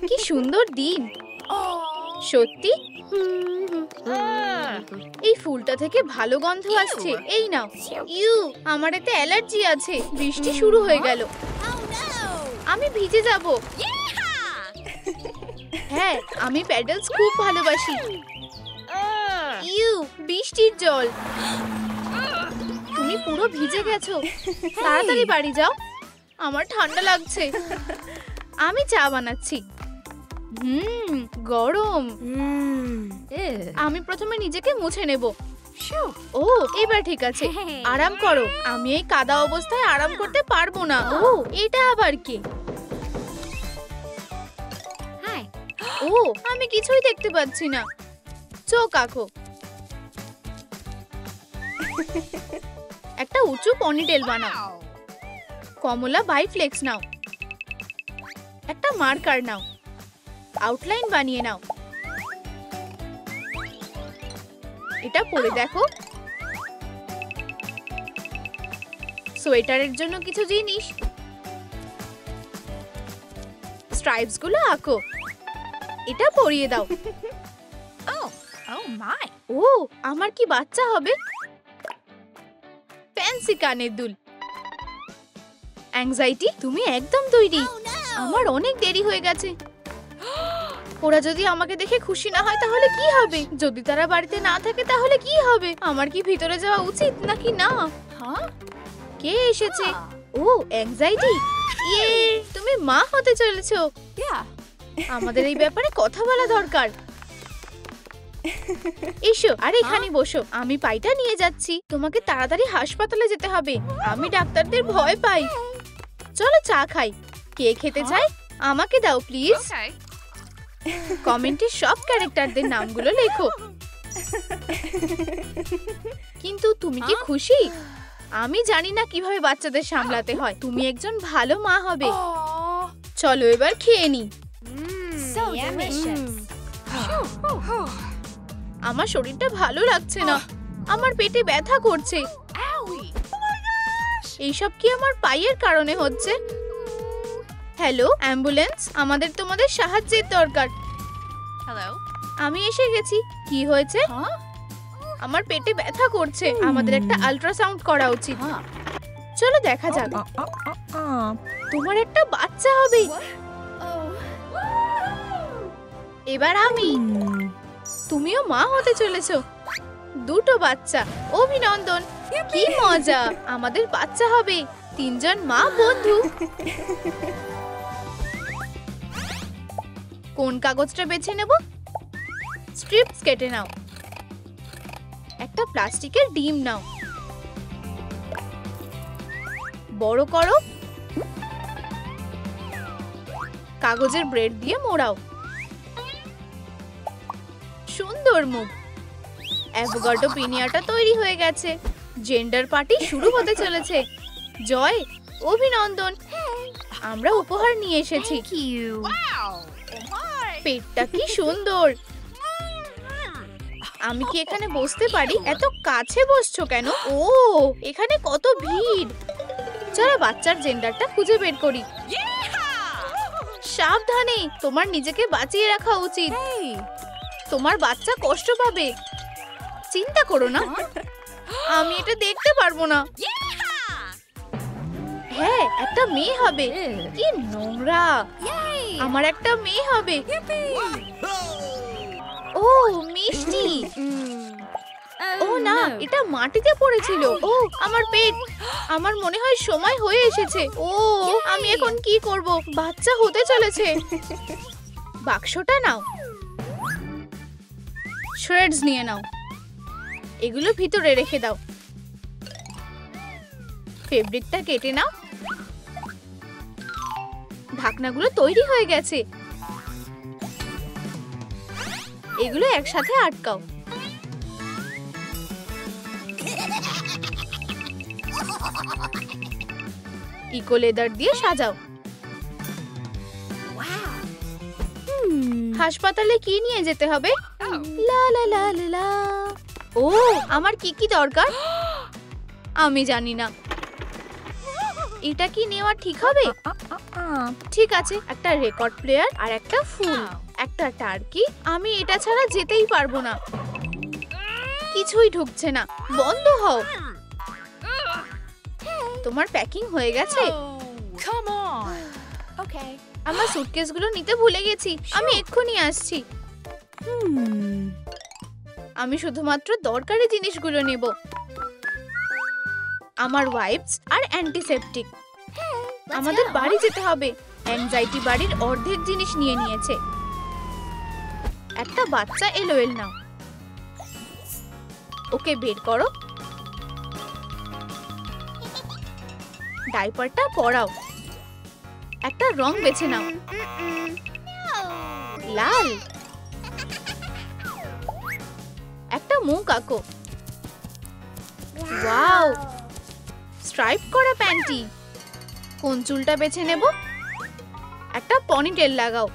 কি সুন্দর দিন সত্যি। এই ফুলটা থেকে ভালো গন্ধ আসছে। এই নাও। ইউ, আমার এতে অ্যালার্জি আছে। বৃষ্টি শুরু হয়ে গেল। আমি ভিজে যাব। হ্যাঁ, আমি প্যাডেলস খুব ভালোবাসি। ইউ, বৃষ্টির জল। তুমি পুরো ভিজে গেছো। তাড়াতাড়ি বাড়ি যাও, আমার ঠান্ডা লাগছে। আমি চা বানাচ্ছি। গরম। আমি প্রথমে নিজেকে মুছে নেব। ও, এবার ঠিক আছে। আরাম করো। আমি এই কাদা অবস্থায় আরাম করতে পারবো না। ও, এটা আবার কি? ও, আমি কিছুই দেখতে পাচ্ছি না। চোখ আঁকো। একটা উঁচু পনিটেল বানাও। কমলা বাইফ্লেক্স নাও। একটা মার্কার নাও। আউটলাইন বানিয়ে নাও। এটা পরে দেখো। সোয়েটারের জন্য কিছু জিনিস। স্ট্রাইপস গুলো আঁকো। এটা পরিয়ে দাও। ও, আমার কি বাচ্চা হবে? ফ্যান্সি কানের দুল। অ্যাংজাইটি, তুমি একদম তৈরি। আমার অনেক দেরি হয়ে গেছে। ওরা যদি আমাকে দেখে খুশি না হয় তাহলে কি হবে? যদি তারা বাড়িতে না থাকে তাহলে কি হবে? আমার কি ভিতরে যাওয়া উচিত নাকি না? কে এসেছে? ও, অ্যাংজাইটি, ইয়ে, তুমি মা হতে চলেছো। আমাদের এই ব্যাপারে কথা বলা দরকার। এসো আর এখানে বসো। আমি পাইটা নিয়ে যাচ্ছি। তোমাকে তাড়াতাড়ি হাসপাতালে যেতে হবে। আমি ডাক্তারদের ভয় পাই। চলো চা খাই। কে খেতে চায়? আমাকে দাও প্লিজ। কমেন্টে সব ক্যারেক্টারদের নামগুলো লেখো। কিন্তু তুমি কি খুশি? আমি জানি না কিভাবে বাচ্চাদের সামলাতে হয়। তুমি একজন ভালো মা হবে। চলো এবার খেয়ে নি। আমার শরীরটা ভালো লাগছে না। আমার পেটে ব্যথা করছে। এইসব কি আমার পায়ের কারণে হচ্ছে? হ্যালো, অ্যাম্বুলেন্স, আমাদের তোমাদের সাহায্যের দরকার। আমি এসে গেছি। কি হয়েছে? আমার পেটে ব্যথা করছে। আমাদের একটা আল্ট্রাসাউন্ড করা উচিত। চলো দেখা যাক। তোমার একটা বাচ্চা হবে। এবার আমি। তুমিও মা হতে চলেছো। দুটো বাচ্চা। অভিনন্দন, কি মজা। আমাদের বাচ্চা হবে। 3 জন মা বন্ধু। কোন কাগজটা বেছে নেব? স্ট্রিপস কেটে নাও। একটা প্লাস্টিকের ডিম নাও। বড় করো। কাগজের ব্রেড দিয়ে মোড়াও। সুন্দর মুখ। অ্যাভোকাডো পিনিয়াটা তৈরি হয়ে গেছে। জেন্ডার পার্টি শুরু হতে চলেছে। জয়, অভিনন্দন। আমরা উপহার নিয়ে এসেছি। পেটটা কি সুন্দর। আমি কি এখানে বসতে পারি? এত কাছে বসছো কেন? ও, এখানে কত ভিড়। চলো বাচ্চার জেন্ডারটা খুঁজে বের করি। সাবধানে, তোমার নিজেকে বাঁচিয়ে রাখা উচিত। তোমার বাচ্চা কষ্ট পাবে। চিন্তা করো না, আমি এটা দেখতে পারবো না। হ্যাঁ, একটা মেয়ে হবে। কি নোংরা। আমার একটা মেয়ে হবে। ও, মিষ্টি। ও না, এটা মাটিতে পড়েছিল। ও, আমার পেট। আমার মনে হয় সময় হয়ে এসেছে। ও, আমি এখন কি করব? বাচ্চা হতে চলেছে। বাক্সটা নাও। শ্রেডস নিয়ে নাও। এগুলো ভিতরে রেখে দাও। ফেব্রিকটা কেটে নাও। ঢাকনাগুলো তৈরি হয়ে গেছে। এগুলো একসাথে আটকাও। ইকো লেদার দিয়ে সাজাও। হাসপাতালে কি নিয়ে যেতে হবে? লা লা লা লা। ও, আমার কি কি দরকার? আমি জানি না। এটা কি নেওয়া ঠিক হবে? ঠিক আছে, একটা রেকর্ড প্লেয়ার আর একটা ফুল, একটা টার্কি। আমি এটা ছাড়া যেতেই পারবো না। কিছুই ঢুকছে না, বন্ধ হও। তোমার প্যাকিং হয়ে গেছে? আমার সুটকেসগুলো নিতে ভুলে গেছি, আমি এক্ষুনি আসছি। আমি শুধুমাত্র দরকারি জিনিসগুলো নেব, আমার ওয়াইপস আর অ্যান্টিসেপটিক। আমাদের বাড়ি যেতে হবে। অ্যাংজাইটি বাড়ির অর্ধেক জিনিস নিয়ে নিয়েছে। একটা বাচ্চা এলোএল নাও, ওকে বের করো। ডাইপারটা পরাও। একটা রং বেছে নাও, লাল। একটা মুখ আঁকো। ওয়াও, স্ট্রাইপ করা প্যান্টি। কোন চুলটা বেছে নেব? একটা পনিটেল লাগাও,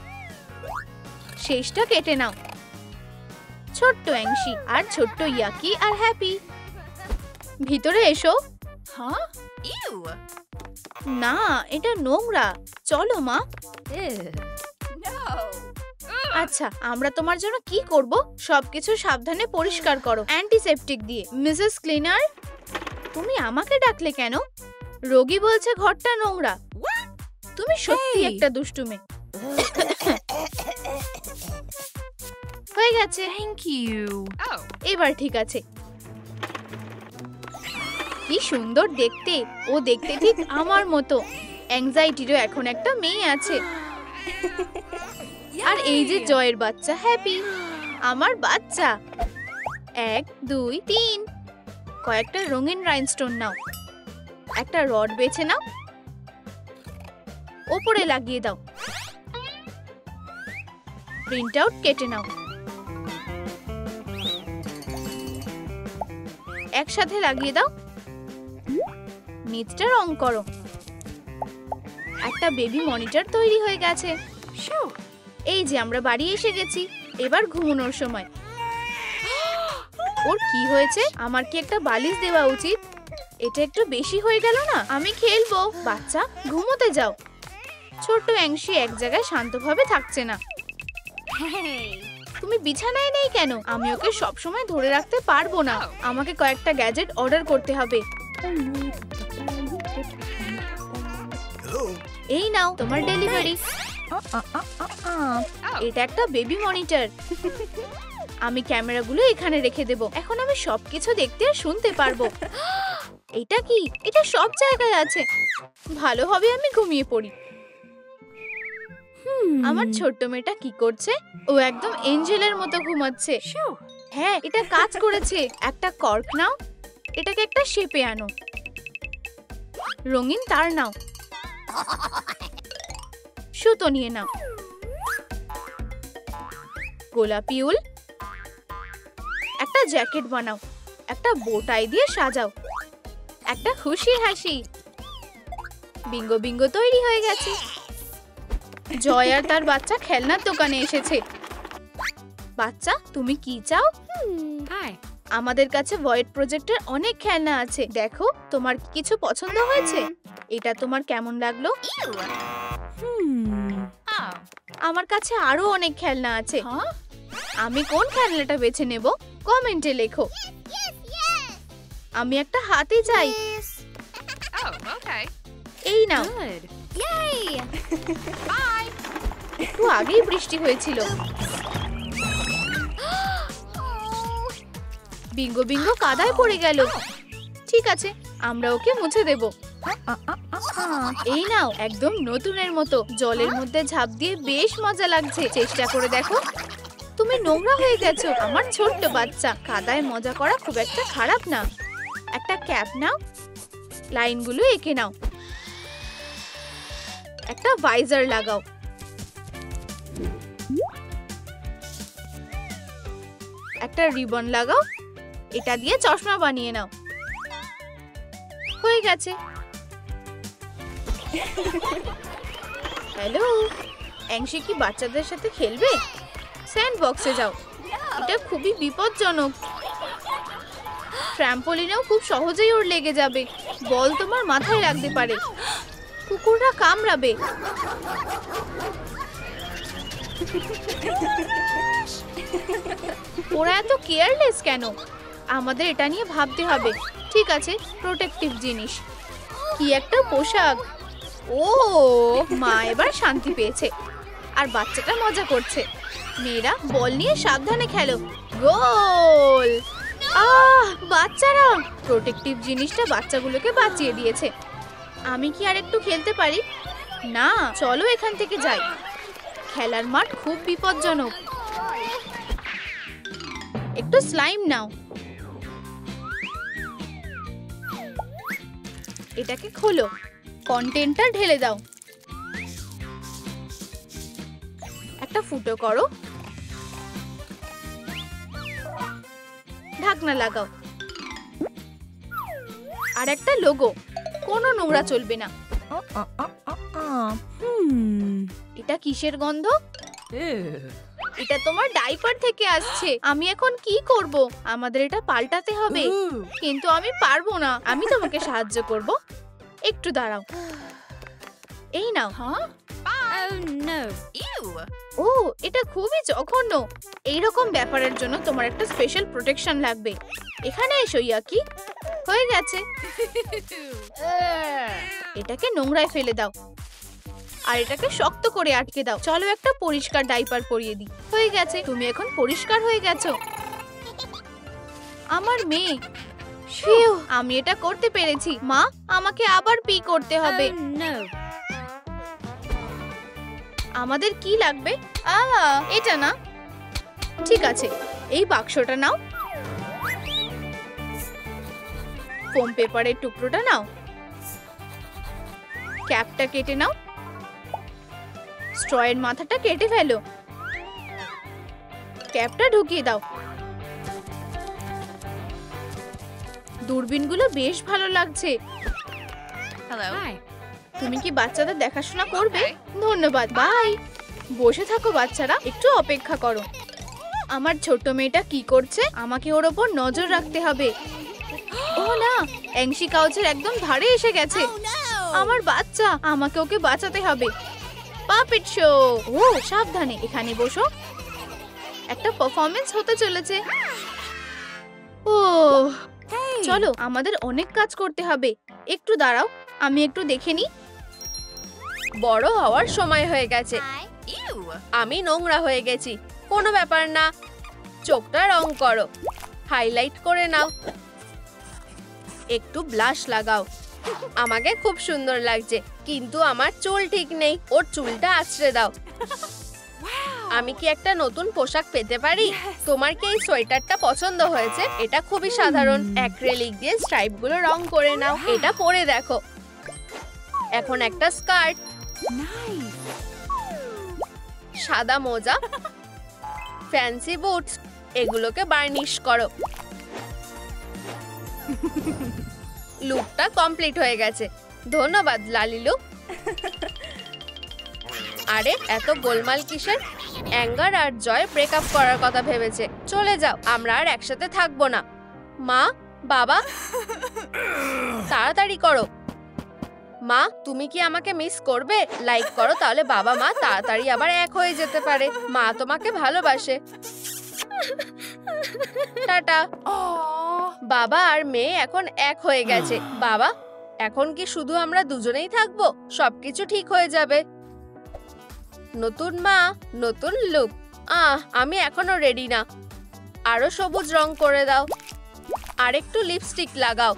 শেষটা কেটে নাও। ছোট্ট অ্যাংশি আর ছোট্ট ইয়াকি আর হ্যাপি, ভিতরে এসো। না, এটা নোংরা। চলো মা। আচ্ছা, আমরা তোমার জন্য কি করব? সবকিছু সাবধানে পরিষ্কার করো অ্যান্টিসেপটিক দিয়ে। মিসেস ক্লিনার, তুমি আমাকে ডাকলে কেন? রোগী বলছে ঘরটা নোংরা। তুমি সত্যি একটা দুষ্টু মেয়ে। হয়ে গেছে, থ্যাংক ইউ। এবার ঠিক আছে। কি সুন্দর দেখতে, ও দেখতে ঠিক আমার মতো। অ্যাংজাইটিরও এখন একটা মেয়ে আছে। আর এই যে জয়ের বাচ্চা হ্যাপি, আমার বাচ্চা। 1 2 3। কয়েকটা রঙিন রাইনস্টোন নাও, একটা রড বেছে নাও, ওপরে লাগিয়ে দাও। প্রিন্ট আউট কেটে নাও, একসাথে লাগিয়ে দাও। নিচটা রং করো। একটা বেবি মনিটর তৈরি হয়ে গেছে। এই যে আমরা বাড়ি এসে গেছি, এবার ঘুমানোর সময়। ওর কি হয়েছে? আমার কি একটা বালিশ দেওয়া উচিত? এটা একটু বেশি হয়ে গেল না? আমি খেলবো। বাচ্চা, ঘুমোতে যাও। ছোট্ট অ্যাংশি এক জায়গায় শান্তভাবে থাকছে না। তুমি বিছানায় নেই কেন? আমি ওকে সবসময় ধরে রাখতে পারবো না। আমাকে কয়েকটা গ্যাজেট অর্ডার করতে হবে। এই নাও তোমার ডেলিভারি। এটা একটা বেবি মনিটর। আমি ক্যামেরাগুলো এখানে রেখে দেব। এখন আমি সবকিছু দেখতে আর শুনতে পারবো। এটা কি? এটা সব জায়গায় আছে। ভালো হবে আমি ঘুমিয়ে পড়ি। আমার ছোট্ট মেয়েটা কি করছে? ও একদম এঞ্জেলের মতো ঘুমাচ্ছে। হ্যাঁ, এটা কাজ করেছে। একটা কর্ক নাও, এটাকে একটা শেপে আনো। রঙিন তার নাও, সুতো নিয়ে নাও। গোলাপি উল, একটা জ্যাকেট বানাও। একটা বোটাই দিয়ে সাজাও। একটা খুশি হাসি। বিঙ্গো বিঙ্গো তৈরি হয়ে গেছে। জয় আর তার বাচ্চা খেলনার দোকানে এসেছে। বাচ্চা, তুমি কি চাও? আমাদের কাছে ভয়েড প্রজেক্টের অনেক খেলনা আছে। দেখো, তোমার কিছু পছন্দ হয়েছে? এটা তোমার কেমন লাগলো? আমার কাছে আরো অনেক খেলনা আছে। আমি কোন খেলনাটা বেছে নেব? কমেন্টে লেখো। আমি একটা হাতি চাই। এই নাও। একটু আগেই বৃষ্টি হয়েছিল। বিঙ্গো বিঙ্গো কাদায় পড়ে গেল। ঠিক আছে, আমরা ওকে মুছে দেব। এই নাও, একদম নতুনের মতো। জলের মধ্যে ঝাঁপ দিয়ে বেশ মজা লাগছে। চেষ্টা করে দেখো। তুমি নোংরা হয়ে গেছো আমার ছোট্ট বাচ্চা। কাদায় মজা করা খুব একটা খারাপ না। একটা ক্যাপ নাও, লাইনগুলো এঁকে নাও। একটা ভাইজার লাগাও। একটা রিবন লাগাও। এটা দিয়ে চশমা বানিয়ে নাও। হয়ে গেছে। হ্যালো, অ্যাংশি কি বাচ্চাদের সাথে খেলবে? স্যান্ড বক্সে যাও। এটা খুবই বিপজ্জনক। ট্র্যাম্পোলিনেও খুব সহজেই ওর লেগে যাবে। বল তোমার মাথায় লাগতে পারে। কুকুররা কামড়াবে। ওরা এত কেয়ারলেস কেন? আমাদের এটা নিয়ে ভাবতে হবে। ঠিক আছে, প্রোটেক্টিভ জিনিস। কি একটা পোশাক! ও মা এবার শান্তি পেয়েছে, আর বাচ্চাটা মজা করছে। মেয়েরা বল নিয়ে সাবধানে খেলো। গোল! বাচ্চারা! প্রোটেক্টিভ জিনিসটা বাচ্চাগুলোকে বাঁচিয়ে দিয়েছে। আমি কি আর একটু খেলতে পারি? না, চলো এখান থেকে যাই। খেলার মাঠ খুব বিপজ্জনক। একটু স্লাইম নাও। এটাকে খোলো, কন্টেন্টটা ঢেলে দাও, একটা ফুটো করো, ঢাকনা লাগাও, আর একটা লোগো। কোনো নোংরা চলবে না। এটা কিসের গন্ধ? এটা তোমার ডাইপার থেকে আসছে। আমি এখন কি করব? আমাদের এটা পাল্টাতে হবে, কিন্তু আমি পারবো না। আমি তোমাকে সাহায্য করব, একটু দাঁড়াও। এই নাও। ও এটা খুবই জঘন্য। এইরকম ব্যাপারের জন্য তোমার একটা স্পেশাল প্রোটেকশন লাগবে। এখানে এসো ইয়াকি। হয়ে গেছে। এটাকে নোংরায় ফেলে দাও, আর এটাকে শক্ত করে আটকে দাও। চলো একটা পরিষ্কার ডাইপার পরিয়ে দিই। হয়ে গেছে, তুমি এখন পরিষ্কার হয়ে গেছো। আমার মেয়ে, আমি এটা করতে পেরেছি। মা, আমাকে আবার পি করতে হবে। আমাদের কি লাগবে? এটা না। ঠিক আছে, এই বাক্সটা নাও। ফোম পেপারের টুকরোটা নাও। ক্যাপটা কেটে নাও। স্ট্রয়ের মাথাটা কেটে ফেলো। ক্যাপটা ঢুকিয়ে দাও। দূরবীনগুলো বেশ ভালো লাগছে। তুমি কি বাচ্চাদের দেখাশোনা করবে? ধন্যবাদ, বাই। বসে থাকো বাচ্চারা, একটু অপেক্ষা করো। আমার ছোট্ট মেয়েটা কি করছে? আমাকে ওর ওপর নজর রাখতে হবে। ও না, অ্যাংশি কাউচের একদম ধারে এসে গেছে। আমার বাচ্চা, আমাকে ওকে বাঁচাতে হবে। Puppet show. ও সাবধানে, এখানে বসো। একটা পারফরম্যান্স হতে চলেছে। ও চলো, আমাদের অনেক কাজ করতে হবে। একটু দাঁড়াও, আমি একটু দেখে নিই। বড় হওয়ার সময় হয়ে গেছে। আমি নোংরা হয়ে গেছি। কোনো ব্যাপার না, চোখটা রং করো, হাইলাইট করে নাও, একটু ব্লাশ লাগাও। আমাকে খুব সুন্দর লাগছে, কিন্তু আমার চুল ঠিক নেই। ওর চুলটা আঁচড়ে দাও। আমি কি একটা নতুন পোশাক পেতে পারি? তোমার কি এই সোয়েটারটা পছন্দ হয়েছে? এটা খুবই সাধারণ। অ্যাক্রিলিক দিয়ে স্ট্রাইপগুলো রং করে নাও। এটা পরে দেখো। এখন একটা স্কার্ট, সাদা মোজা, ফ্যান্সি বুটস, এগুলোকে বার্নিশ করো। লুকটা কমপ্লিট হয়ে গেছে। ধন্যবাদ লালিলু। আরে এত গোলমাল কিসের? অ্যাঙ্গার আর জয় ব্রেকআপ করার কথা ভেবেছে। চলে যাও, আমরা আর একসাথে থাকবো না। মা, বাবা, তাড়াতাড়ি করো। মা, তুমি কি আমাকে মিস করবে? লাইক করো, তাহলে বাবা মা তাড়াতাড়ি আবার এক হয়ে যেতে পারে। মা তোমাকে ভালোবাসে। টাটা। বাবা আর মেয়ে এখন এক হয়ে গেছে। বাবা, এখন কি শুধু আমরা দুজনেই থাকবো? সবকিছু ঠিক হয়ে যাবে। নতুন মা, নতুন লুক। আমি এখনো রেডি না। আরো সবুজ রং করে দাও, আর একটু লিপস্টিক লাগাও,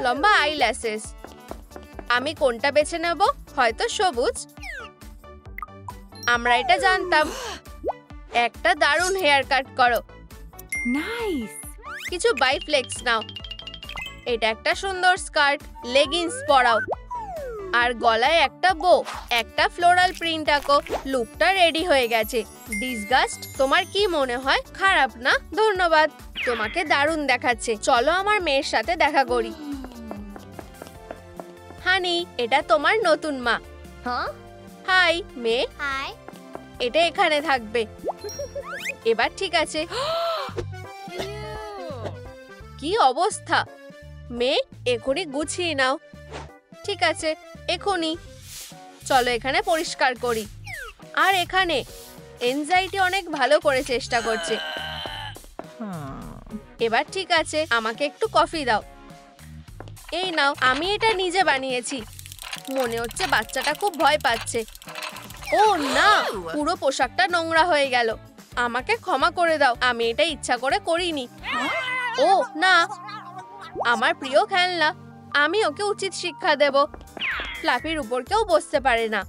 লম্বা আইল্যাশেস। আমি কোনটা বেছে নেব? হয়তো সবুজ। আমরা এটা জানতাম। একটা দারুণ হেয়ার কাট করো। নাইস। কিছু বাইফ্লেক্স নাও। এটা একটা সুন্দর স্কার্ট, লেগিংস পরাও, আর গলায় একটা বো, একটা ফ্লোরাল প্রিন্ট আঁকো। লুকটা রেডি হয়ে গেছে। ডিসগাস্ট, তোমার কি মনে হয়? খারাপ না? ধন্যবাদ, তোমাকে দারুণ দেখাচ্ছে। চলো আমার মেয়ের সাথে দেখা করি। হানি, এটা তোমার নতুন মা। হাই মেয়ে। হাই। এটা এখানে থাকবে। এবার ঠিক আছে। কি অবস্থা? মেয়ে, এখনই গুছিয়ে নাও। ঠিক আছে, এখনই। চলো এখানে পরিষ্কার করি। আর এখানে এনজাইটি অনেক ভালো করে চেষ্টা করছে। এবার ঠিক আছে, আমাকে একটু কফি দাও। এই নাও, আমি এটা নিজে বানিয়েছি। মনে হচ্ছে বাচ্চাটা খুব ভয় পাচ্ছে। ও না, পুরো পোশাকটা নোংরা হয়ে গেল। আমাকে ক্ষমা করে দাও, আমি এটা ইচ্ছা করে করিনি। ও না, আমার প্রিয় খেলনা, আমি ওকে উচিত শিক্ষা দেব। ফ্লাফির উপর কেউ বসতে পারে না।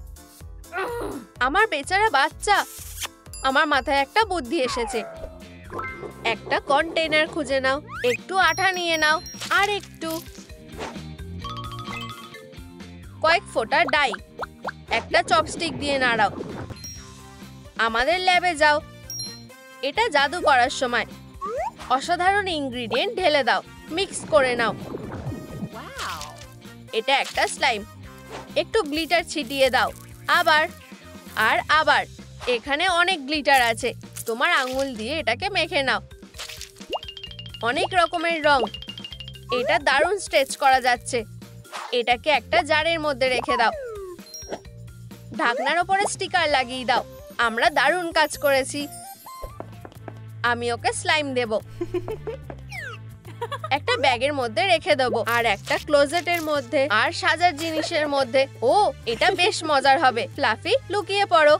আমার বেচারা বাচ্চা। আমার মাথায় একটা বুদ্ধি এসেছে। একটা কন্টেইনার খুঁজে নাও, একটু আঠা নিয়ে নাও, আর একটু কয়েক ফোঁটা ডাই, একটা চপস্টিক দিয়ে নাড়াও। আমাদের ল্যাবে যাও। এটা জাদু করার সময়। অসাধারণ ইনগ্রিডিয়েন্ট ঢেলে দাও, মিক্স করে নাও। এটা একটা স্লাইম। একটু গ্লিটার ছিটিয়ে দাও। আবার আর আবার। এখানে অনেক গ্লিটার আছে। তোমার আঙ্গুল দিয়ে এটাকে মেখে নাও। অনেক রকমের রং। এটা দারুণ স্ট্রেচ করা যাচ্ছে। এটাকে একটা জারের মধ্যে রেখে দাও। ঢাকনার উপরে স্টিকার লাগিয়ে দাও। আমরা দারুণ কাজ করেছি। আমি ওকে স্লাইম দেব। একটা ব্যাগের মধ্যে রেখে দেবো, আর একটা ক্লোজেটের মধ্যে, আর সাজার জিনিসের মধ্যে। ও, এটা বেশ মজার হবে। ফ্লাফি, লুকিয়ে পড়ো।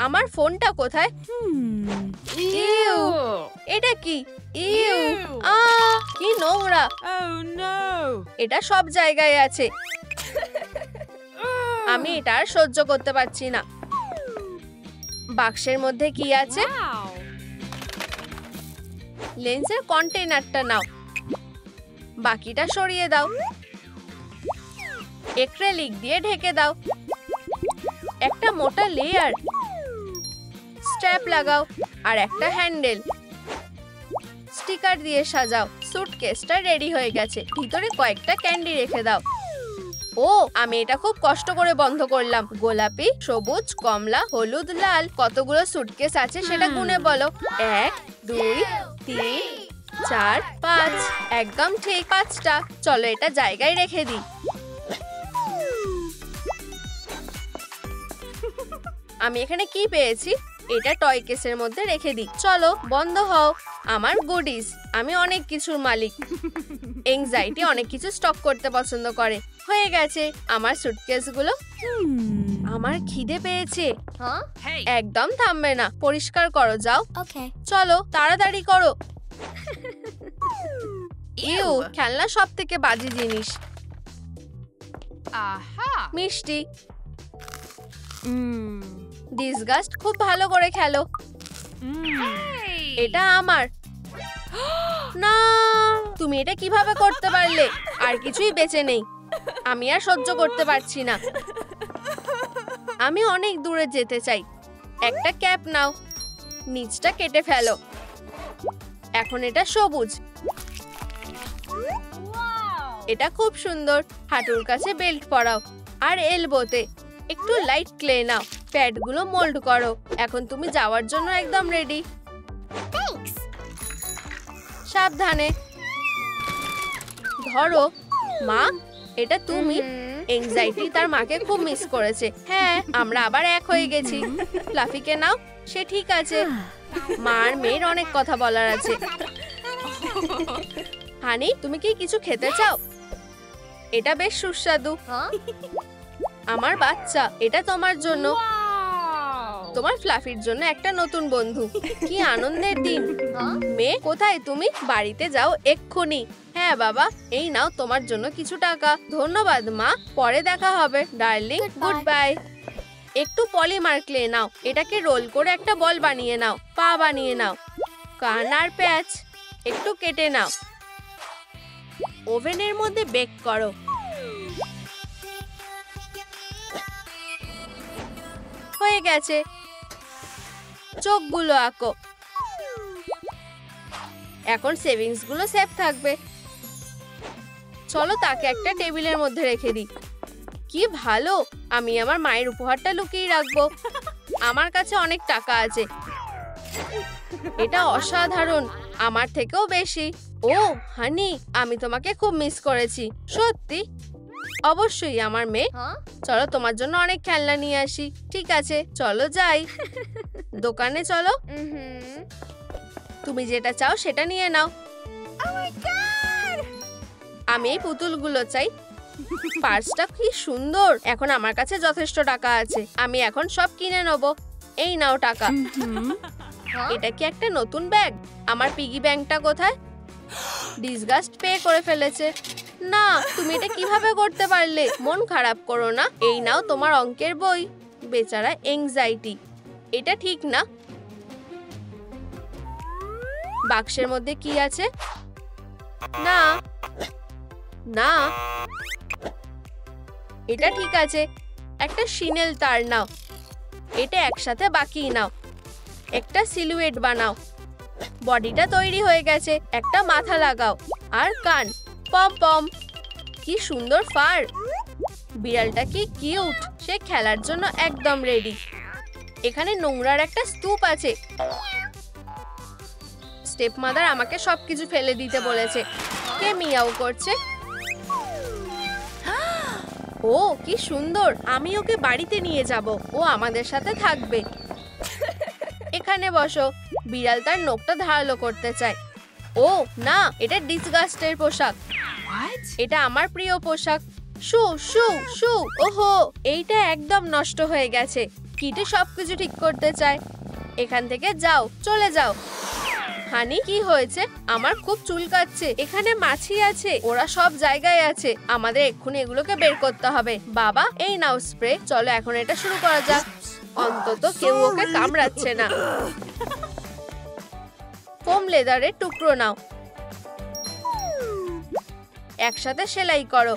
আমার ফোনটা কোথায়? ইউ, এটা কি? ইউ, কি নোংরা। Oh no! এটা সব জায়গায় আছে। আমি এটা আর সহ্য করতে পারছি না। বাক্সের মধ্যে কি আছে? Wow! লেন্সের কন্টেইনারটা নাও। বাকিটা সরিয়ে দাও। অ্যাক্রিলিক দিয়ে ঢেকে দাও। একটা মোটা লেয়ার। স্ট্র্যাপ লাগাও, আর একটা হ্যান্ডেল। স্টিকার দিয়ে সাজাও। সুটকেসটা রেডি হয়ে গেছে। ভিতরে কয়েকটা ক্যান্ডি রেখে দাও। ও, আমি এটা খুব কষ্ট করে বন্ধ করলাম। গোলাপি, সবুজ, কমলা, হলুদ, লাল। কতগুলো সুটকেস আছে সেটা গুনে বলো। 1, 2, 3, 4, 5। একদম ঠিক, 5টা। চলো এটা জায়গায় রেখে দিই। আমি এখানে কি পেয়েছি? এটা টয় কেসের মধ্যে রেখে দিই। চলো বন্ধ হও। আমার গুডিস। আমি অনেক কিছুর মালিক। এনজাইটি অনেক কিছু স্টক করতে পছন্দ করে। হয়ে গেছে আমার সুটকেসগুলো। আমার খিদে পেয়েছে। একদম থামবে না। পরিষ্কার করো, যাও। চলো তাড়াতাড়ি করো। ইউ, খেলনা সব থেকে বাজে জিনিস। Aha! মিষ্টি। ডিসগাস্ট। খুব ভালো করে খেলো। Hey! এটা আমার। না, তুমি এটা কিভাবে করতে পারলে? আর কিছুই বেঁচে নেই। আমি আর সহ্য করতে পারছি না। আমি অনেক দূরে যেতে চাই। একটা ক্যাপ নাও, নিচটা কেটে ফেলো। এখন এটা সবুজ। এটা খুব সুন্দর। হাঁটুর কাছে বেল্ট পরাও, আর এলবোতে একটু লাইট ক্লে নাও। প্যাডগুলো মোল্ড করো। এখন তুমি যাওয়ার জন্য একদম রেডি। সাবধানে ধরো। মা, এটা তুমি? এনজাইটি তার মাকে খুব মিস করেছে। হ্যাঁ, আমরা আবার এক হয়ে গেছি। ফ্লাফিকে নাও, সে ঠিক আছে। মা আর মেয়ের অনেক কথা বলার আছে। হানি, তুমি কি কিছু খেতে চাও? এটা বেশ সুস্বাদু। আমার বাচ্চা, এটা তোমার জন্য। Wow! তোমার ফ্লাফির জন্য একটা নতুন বন্ধু। কি আনন্দের দিন। মেয়ে, কোথায় তুমি? বাড়িতে যাও এক্ষুনি। হ্যাঁ বাবা, এই নাও তোমার জন্য কিছু টাকা। ধন্যবাদ মা, পরে দেখা হবে ডার্লিং। Good bye. একটু পলিমার ক্লে নাও। এটাকে রোল করে একটা বল বানিয়ে নাও। পা বানিয়ে নাও। কান আর প্যাচ একটু কেটে নাও। ওভেনের মধ্যে বেক করো। হয়ে গেছে। চোখগুলো আঁকো। এখন সেভিংস গুলো সেফ থাকবে। চলো তাকে একটা টেবিলের মধ্যে রেখে দিই। কি ভালো, আমি আমার মায়ের উপহারটা লুকিয়ে রাখবো। আমার কাছে অনেক টাকা আছে। এটা অসাধারণ, আমার থেকেও বেশি। ও হানি, আমি তোমাকে খুব মিস করেছি। সত্যি? অবশ্যই আমার মেয়ে। চলো তোমার জন্য অনেক খেলনা নিয়ে আসি। ঠিক আছে চলো যাই। দোকানে চলো, তুমি যেটা চাও সেটা নিয়ে নাও। আমি এই পুতুলগুলো চাই। পার্সটা কি সুন্দর। এখন আমার কাছে যথেষ্ট টাকা আছে, আমি এখন সব কিনে নেব। এই নাও টাকা। এটা কি একটা নতুন ব্যাগ? আমার পিগি ব্যাংকটা কোথায়? ডিসগাস্ট পে করে ফেলেছে। না, তুমি এটা কিভাবে করতে পারলে? মন খারাপ করো না, এই নাও তোমার অঙ্কের বই। বেচারা এংজাইটি, এটা ঠিক না। বাক্সের মধ্যে কি আছে? না না, এটা ঠিক আছে। একটা শিনেল তার নাও, এটা একসাথে বাকিয়ে নাও। একটা সিলুয়েট বানাও। বডিটা তৈরি হয়ে গেছে। একটা মাথা লাগাও আর কান। পম পম, কি সুন্দর ফার। বিড়ালটা কি কিউট, সে খেলার জন্য একদম রেডি। এখানে নোংরার একটা স্তূপ আছে। স্টেপ মাদার আমাকে সবকিছু ফেলে দিতে বলেছে। কে মিয়াও করছে? ও কি সুন্দর, আমি ওকে বাড়িতে নিয়ে যাব, ও আমাদের সাথে থাকবে। এখানে বসো। বিড়াল তার নখটা ধারালো করতে চায়। ও না, এটা ডিসগাস্টের পোশাক। এটা আমার প্রিয় পোশাক। শু শু শু। ওহো, এইটা একদম নষ্ট হয়ে গেছে। কিটে সবকিছু ঠিক করতে চায়। এখান থেকে যাও, চলে যাও। হানি, কি হয়েছে? আমার খুব চুলকাচ্ছে। এখানে মাছি আছে, ওরা সব জায়গায় আছে। আমাদের এক্ষুনি এগুলোকে বের করতে হবে। বাবা, এই নাও স্প্রে। চলো এখন এটা শুরু করা যাক। অন্তত কেউ ওকে কামড়াচ্ছে না। ফোম লেদারের টুকরো নাও, একসাথে সেলাই করো।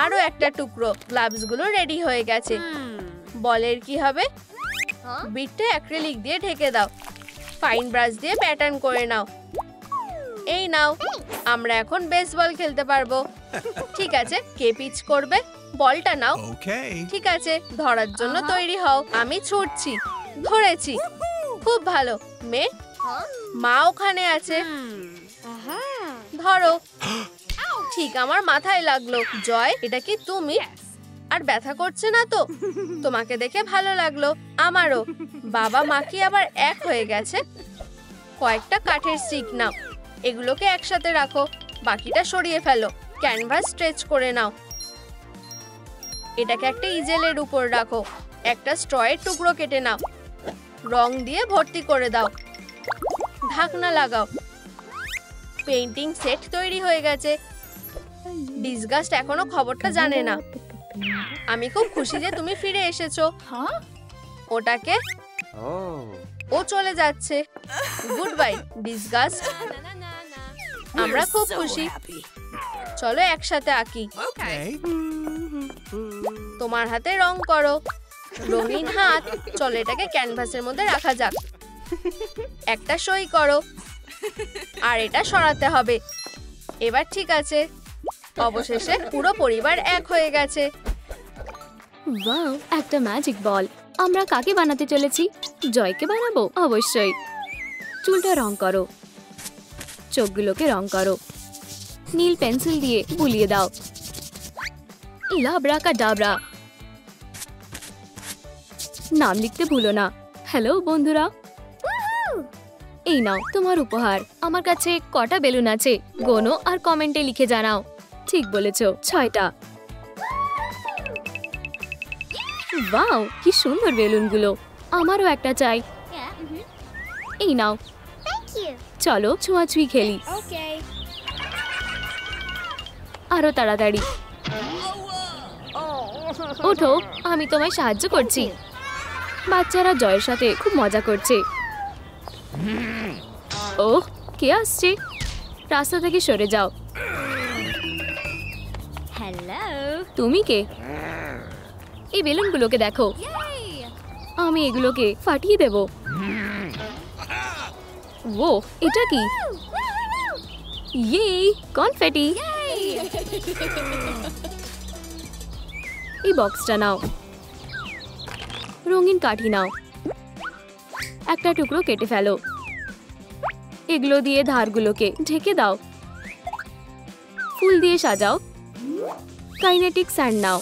আরো একটা টুকরো। গ্লাভস গুলো রেডি হয়ে গেছে। বলের কি হবে? বিটটা অ্যাক্রিলিক দিয়ে ঢেকে দাও। ফাইন ব্রাশ দিয়ে প্যাটার্ন করে নাও। এই নাও, আমরা এখন বেসবল খেলতে পারবো। ঠিক আছে, কে পিচ করবে? বলটা নাও। ঠিক আছে, ধরার জন্য তৈরি হও। আমি ছুটছি। ধরেছি, খুব ভালো। মেয়ে, মা ওখানে আছে। ধরো। ঠিক আমার মাথায় লাগলো। জয়, এটা কি তুমি? আর ব্যথা করছে না তো? তোমাকে দেখে ভালো লাগলো। আমারও। বাবা মা কি আবার এক হয়ে গেছে? কয়েকটা কাঠের স্টিক নাও, এগুলোকে একসাথে রাখো। বাকিটা সরিয়ে ফেলো। ক্যানভাস স্ট্রেচ করে নাও। এটাকে একটা ইজেলের উপর রাখো। একটা স্ট্রয়ের টুকরো কেটে নাও। রং দিয়ে ভর্তি করে দাও। ঢাকনা লাগাও। পেইন্টিং সেট তৈরি হয়ে গেছে। ডিসগাস্ট এখনো খবরটা জানে না। আমি খুব খুশি যে তুমি ফিরে এসেছো। ওটাকে, ও চলে যাচ্ছে। Good bye disgust. আমরা খুব খুশি। চলো একসাথে আঁকি। তোমার হাতে রং করো। রঙিন হাত। চলো এটাকে ক্যানভাসের মধ্যে রাখা যাক। একটা সই করো। আর এটা সরাতে হবে। এবার ঠিক আছে। অবশেষে পুরো পরিবার এক হয়ে গেছে। ওয়াও, একটা ম্যাজিক বল। আমরা কাকে বানাতে চলেছি? জয়কে বানাবো অবশ্যই। চুলটা রং করো। চোখগুলোকে রং করো। নীল পেন্সিল দিয়ে বুলিয়ে দাও। লাবরা কা ডাবরা। নাম লিখতে ভুলো না। হ্যালো বন্ধুরা, এই নাও তোমার উপহার। আমার কাছে কটা বেলুন আছে গোনো আর কমেন্টে লিখে জানাও। ঠিক বলেছো, 6টা। ওয়াও, কি সুন্দর বেলুনগুলো। আমারও একটা চাই। এই নাও। চলো ছোঁয়াছুঁই খেলি। আরো তাড়াতাড়ি ওঠো, আমি তোমায় সাহায্য করছি। বাচ্চারা জয়ের সাথে খুব মজা করছে। ওহ, কে আসছে? রাস্তা থেকে সরে যাও। হ্যালো, তুমি কে? এই বেলুনগুলোকে দেখো। আমি এগুলোকে ফাটিয়ে দেব। ও, এটা কি? ইয়ে, কনফেটি। এই বক্সটা নাও। রঙিন কাঠি নাও। একটা টুকরো কেটে ফেলো। এগুলো দিয়ে ধারগুলোকে ঢেকে দাও। ফুল দিয়ে সাজাও। কাইনেটিক স্যান্ড নাও।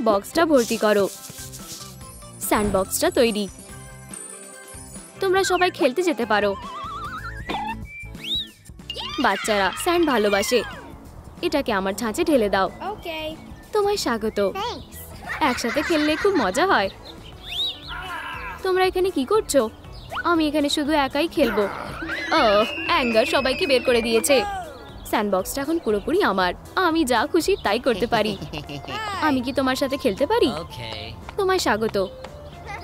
বক্সটা ভর্তি করো। স্যান্ড বক্সটা তৈরি। তোমরা সবাই খেলতে যেতে পারো। বাচ্চারা স্যান্ড ভালোবাসে। এটাকে আমার ছাঁচে ঢেলে দাও। তোমায় স্বাগত। একসাথে খেললে খুব মজা হয়। তোমরা এখানে কি করছো? আমি এখানে শুধু একাই খেলবো। অ্যাঙ্গার সবাইকে বের করে দিয়েছে। স্যান্ডবক্সটা এখন পুরোপুরি আমার। আমি যা খুশি তাই করতে পারি। আমি কি তোমার সাথে খেলতে পারি? তোমায় স্বাগত।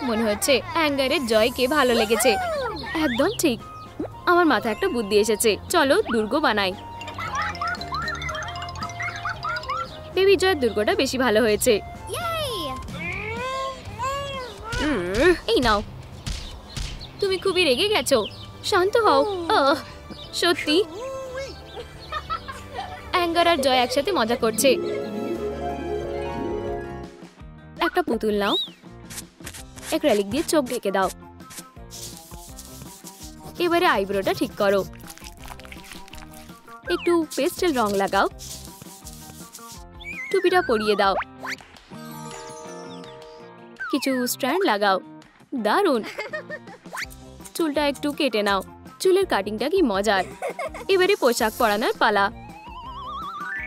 মনে হচ্ছে অ্যাঙ্গারের জয়কে ভালো লেগেছে। একদম ঠিক। আমার মাথায় একটা বুদ্ধি এসেছে। চলো দুর্গ বানাই। বেবি জয়ের দুর্গটা বেশি ভালো হয়েছে। এই নাও। তুমি খুবই রেগে গেছো। শান্ত হও। সত্যি অ্যাঙ্গার আর জয় একসাথে মজা করছে। একটা পুতুল নাও। অ্যাক্রিলিক দিয়ে চোখ ঢেকে দাও। এবারে আইব্রোটা ঠিক করো। একটু পেস্টেল রং লাগাও। টুপিটা পরিয়ে দাও। কিছু স্ট্র্যান্ড লাগাও। দারুণ। চুলটা একটু কেটে নাও। চুলের কাটিংটা কি মজার। এবারে পোশাক পরানোর পালা।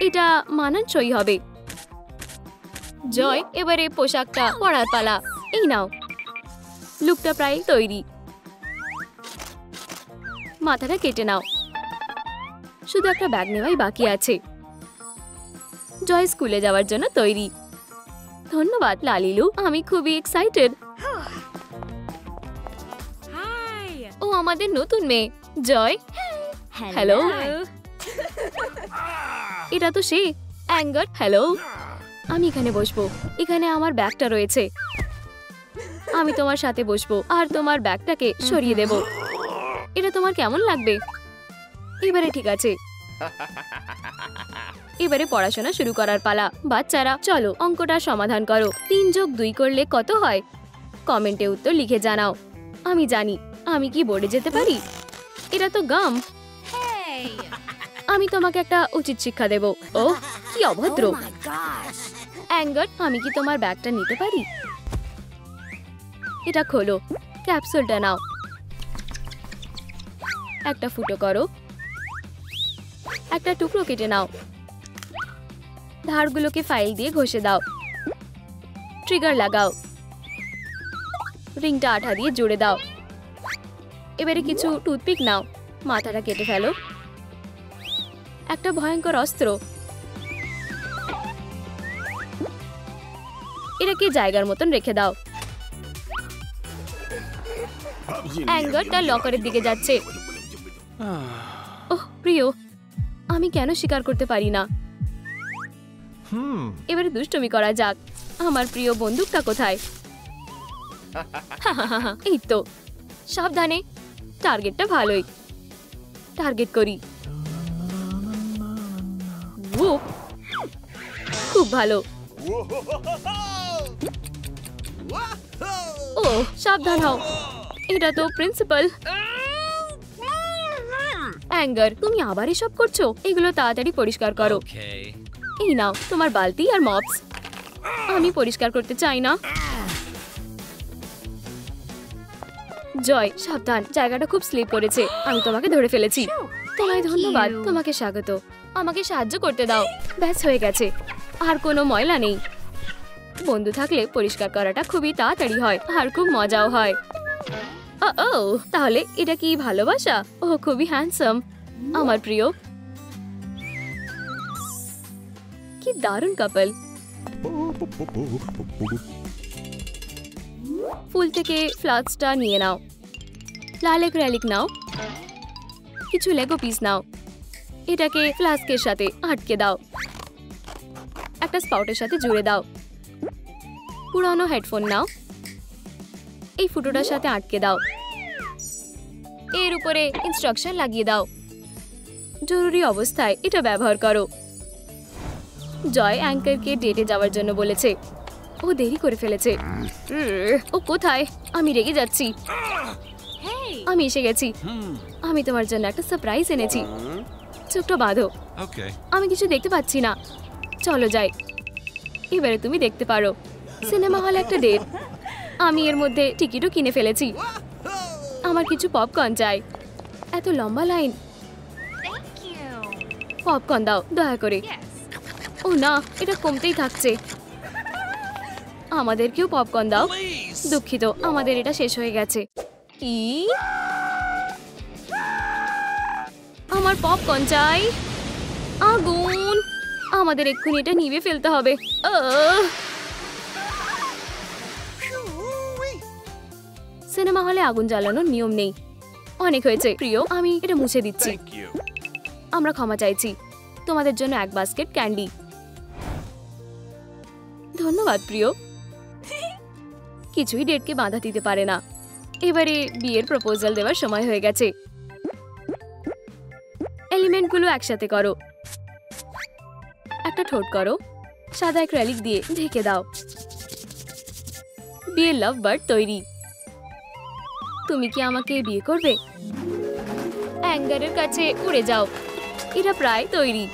এটা মানানসই হবে। জয়, এবারে পোশাকটা পরার পালা। এই নাও। লুকটা প্রায় তৈরি। মাথাটা কেটে নাও। শুধু একটা ব্যাগ নেওয়াই বাকি আছে। জয় স্কুলে যাওয়ার জন্য তৈরি। ধন্যবাদ লালিলু, আমি খুবই এক্সাইটেড। Hi. ও আমাদের নতুন মেয়ে জয়। হ্যালো। এটা তো সে অ্যাঙ্গার। হ্যালো। আমি এখানে বসবো। এখানে আমার ব্যাগটা রয়েছে। আমি তোমার সাথে বসবো আর তোমার ব্যাগটাকে সরিয়ে দেব। এটা তোমার কেমন লাগবে? এবারে ঠিক আছে। এবারে পড়াশোনা শুরু করার পালা। বাচ্চারা চলো অঙ্কটা সমাধান করো। 3 যোগ 2 করলে কত হয়? কমেন্টে উত্তর লিখে জানাও। আমি জানি। আমি কি বোর্ডে যেতে পারি? এটা তো গাম। Hey. আমি তোমাকে একটা উচিত শিক্ষা দেব। ও কি অভদ্র। অ্যাঙ্গার, আমি কি তোমার ব্যাগটা নিতে পারি? এটা খোলো। ক্যাপসুলটা নাও। একটা ফুটো করো। একটা টুকরো কেটে নাও। ধারগুলোকে ফাইল দিয়ে ঘষে দাও। ট্রিগার লাগাও। রিংটা আঠা দিয়ে জুড়ে দাও। এবারে কিছু টুথপিক নাও। মাথাটা কেটে ফেলো। একটা ভয়ঙ্কর অস্ত্র। এটাকে জায়গার মতন রেখে দাও। অ্যাঙ্গার তার লকারের দিকে যাচ্ছে। ওহ প্রিয়, আমি কেন স্বীকার করতে পারি না? এবারে দুষ্টুমি করা যাক। আমার প্রিয় বন্দুকটা কোথায়? এই তো। সাবধানে। টার্গেটটা ভালোই। টার্গেট করি। খুব ভালো। ও সাবধান হও। এটা তো প্রিন্সিপাল। অ্যাঙ্গার, তুমি আবার এসব করছো? এগুলো তাড়াতাড়ি পরিষ্কার করো। এই নাও তোমার বালতি আর মপস। আমি পরিষ্কার করতে চাই না। জয় সাবধান, জায়গাটা খুব স্লিপ করেছে। আমি তোমাকে ধরে ফেলেছি। তোমায় ধন্যবাদ। তোমাকে স্বাগত। আমাকে সাহায্য করতে দাও। ব্যাস হয়ে গেছে। আর কোনো ময়লা নেই। বন্ধু থাকলে পরিষ্কার করাটা খুবই তাড়াতাড়ি হয় আর খুব মজাও হয়। ও তাহলে এটা কি ভালোবাসা? ও খুবই হ্যান্ডসাম। আমার প্রিয়। কি দারুণ কাপল। ফুল থেকে ফ্লাস্কটা নিয়ে নাও। লাল অ্যাক্রিলিক নাও। কিছু লেগো পিস নাও। এটাকে ফ্লাস্কের সাথে আটকে দাও। একটা স্পাউটের সাথে জুড়ে দাও। পুরানো হেডফোন নাও। এই ফুটোটার সাথে আটকে দাও। এর উপরে ইনস্ট্রাকশন লাগিয়ে দাও। জরুরি অবস্থায় এটা ব্যবহার করো। জয় অ্যাঙ্কারকে ডেটে যাওয়ার জন্য বলেছে। ও দেরি করে ফেলেছে। ও কোথায়? আমি রেগে যাচ্ছি। আমি এসে গেছি। আমি তোমার জন্য একটা সারপ্রাইজ এনেছি। চোখটা বাঁধো। Okay. আমি কিছু দেখতে পাচ্ছি না। চলো যাই। এবারে তুমি দেখতে পারো। সিনেমা হলে একটা ডেট। আমি এর মধ্যে টিকিটও কিনে ফেলেছি। আমার কিছু পপকর্ন চাই। এত লম্বা লাইন। Thank you. পপকর্ন দাও দয়া করে। Yes. ও না, এটা কমতেই থাকছে। আমাদেরকেও পপকর্ন দাও। Please. দুঃখিত, আমাদের এটা শেষ হয়ে গেছে। কি? আমার পপকর্ন চাই। আগুন! আমাদের এক্ষুনি এটা নিভে ফেলতে হবে। সিনেমা হলে আগুন জ্বালানোর নিয়ম নেই। অনেক হয়েছে প্রিয়, আমি এটা মুছে দিচ্ছি। Thank you. আমরা ক্ষমা চাইছি। তোমাদের জন্য এক বাস্কেট ক্যান্ডি। ধন্যবাদ প্রিয়। কিছুই ডেটকে বাধা দিতে পারে না। এবারে বিয়ের প্রপোজাল দেওয়ার সময় হয়ে গেছে। এলিমেন্টগুলো একসাথে করো। একটা ঠোঁট করো। সাদা অ্যাক্রিলিক দিয়ে ঢেকে দাও। বিয়ের লাভ বার্ড তৈরি। তুমি কি আমাকে বিয়ে করবে? অ্যাঙ্গারের কাছে উড়ে যাও। এটা প্রায় তৈরি।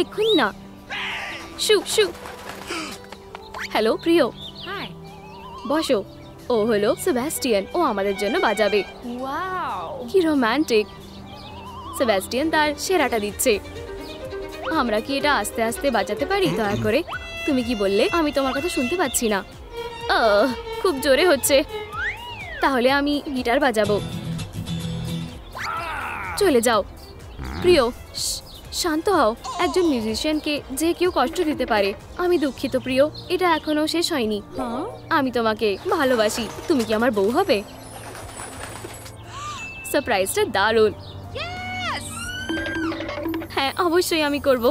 এক্ষুনি না। শু শু। হ্যালো প্রিয়, Hi. বসো। ও হলো সেবাস্টিয়ান। ও আমাদের জন্য বাজাবে। Wow. কি রোম্যান্টিক। সেবাস্টিয়ান তার সেরাটা দিচ্ছে। আমরা কি এটা আস্তে আস্তে বাজাতে পারি দয়া করে? তুমি কি বললে? আমি তোমার কথা শুনতে পাচ্ছি না। খুব জোরে হচ্ছে। তাহলে আমি গিটার বাজাবো। চলে যাও প্রিয়। শান্ত হও। একজন মিউজিশিয়ানকে যে কেউ কষ্ট দিতে পারে। আমি দুঃখিত প্রিয়, এটা এখনো শেষ হয়নি। Huh? আমি তোমাকে ভালোবাসি। তুমি কি আমার বউ হবে? সারপ্রাইজটা দারুণ। হ্যাঁ, অবশ্যই আমি করব।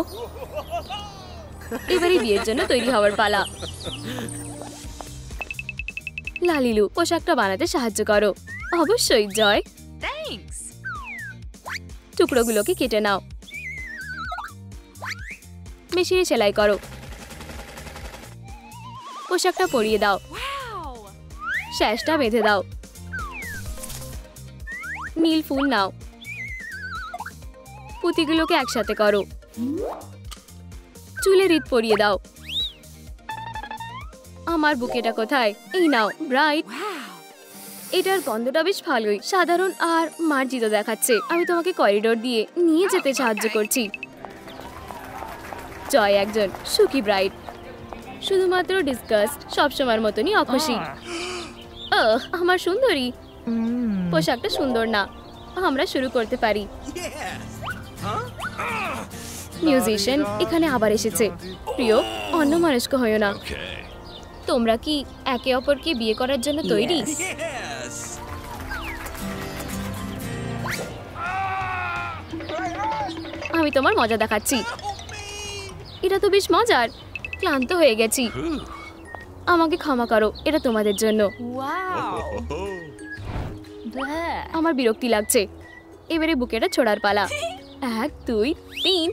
এবারে বিয়ের জন্য তৈরি হওয়ার পালা। লালিলু, পোশাকটা বানাতে সাহায্য করো। অবশ্যই জয়। Thanks. টুকরোগুলোকে কেটে নাও। মেশিনে সেলাই করো। পোশাকটা পরিয়ে দাও। Wow. শ্যাসটা বেঁধে দাও। নীল ফুল নাও। পুঁতিগুলোকে একসাথে করো। চুলে রিত পরিয়ে দাও। আমার বুকেটা কোথায়? এই নাও ব্রাইট। Wow. এটার গন্ধটা বেশ ভালোই, সাধারণ আর মার্জিত দেখাচ্ছে। আমি তোমাকে করিডোর দিয়ে নিয়ে যেতে সাহায্য করছি। জয় একজন সুখী ব্রাইড। শুধুমাত্র ডিসকাস্ট, সবসময়ের মতনই অখুশি। আমার সুন্দরী। পোশাকটা সুন্দর না। আমরা শুরু করতে পারি। মিউজিশিয়ান এখানে আবার এসেছে। প্রিয়, অন্যমনস্ক হয়ো না। Okay. তোমরা কি একে অপরকে বিয়ে করার জন্য তৈরি? Yes. আমি তোমার মজা দেখাচ্ছি। এটা তো বেশ মজার। ক্লান্ত হয়ে গেছি। Ooh. আমাকে ক্ষমা করো, এটা তোমাদের জন্য। Wow. Oh. Bleh. আমার বিরক্তি লাগছে। এবারে বুকেটা ছোড়ার পালা। 1 2 3।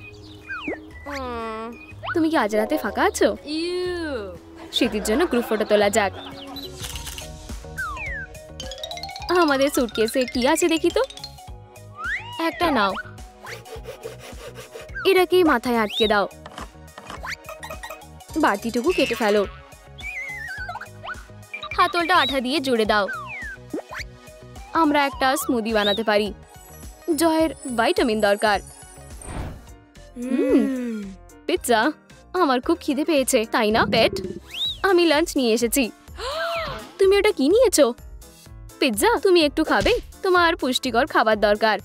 তুমি কি আজ রাতে ফাঁকা আছো? Ew. স্মৃতির জন্য গ্রুপ ফটো তোলা যাক। আমাদের সুটকেসে কি আছে দেখি তো। একটা নাও। এটাকে মাথায় আটকে দাও। বাড়তিটুকু কেটে ফেলো। হাতলটা আঠা দিয়ে জুড়ে দাও। আমরা একটা স্মুদি বানাতে পারি। জয়ের ভাইটামিন দরকার। পিৎজা। আমার খুব খিদে পেয়েছে, তাই না পেট? আমি লাঞ্চ নিয়ে এসেছি। তুমি ওটা কি নিয়েছো? পিৎজা? তুমি একটু খাবে? তোমার পুষ্টিকর খাবার দরকার।